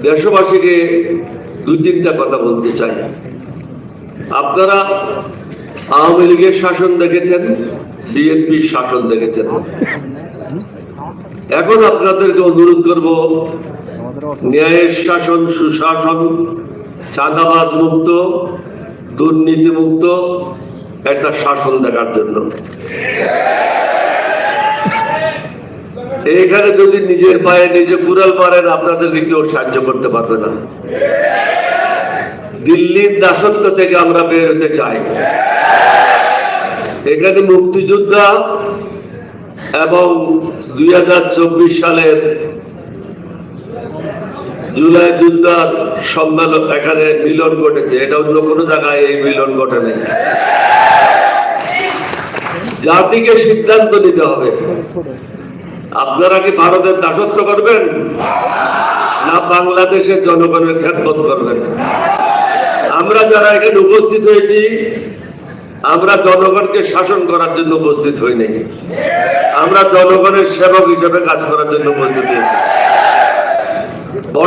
দেশবাসীকে দুই তিনটা কথা বলতে চাই। আপনারা আওয়ামী লীগের শাসন দেখেছেন, বিএনপির শাসন দেখেছেন। এখন আপনাদেরকে অনুরোধ করব, ন্যায়ের শাসন, সুশাসন, চাঁদাবাজ মুক্ত, দুর্নীতি মুক্ত একটা শাসন দেখার জন্য। এইখানে যদি নিজের পায়ে নিজে কুড়াল মারেন, আপনাদেরকে কেউ সাহায্য করতে পারবে না। দিল্লির দাসত্ব থেকে আমরা বের হতে চাই। এখানে মুক্তিযোদ্ধা এবং 2024 সালের জুলাই যোদ্ধার সম্মেলন, এখানে মিলন ঘটেছে। এটা অন্য কোনো জায়গায় এই মিলন ঘটে নেই। জাতিকে সিদ্ধান্ত নিতে হবে, আপনারা কি ভারতের দাসত্ব করবেন না বাংলাদেশের জনগণের খেদমত করবেন? আমরা যারা এখানে উপস্থিত হয়েছি, আমরা জনগণকে শাসন করার জন্য উপস্থিত হই নাই, আমরা জনগণের সেবক হিসেবে কাজ করার জন্য উপস্থিত হয়েছি।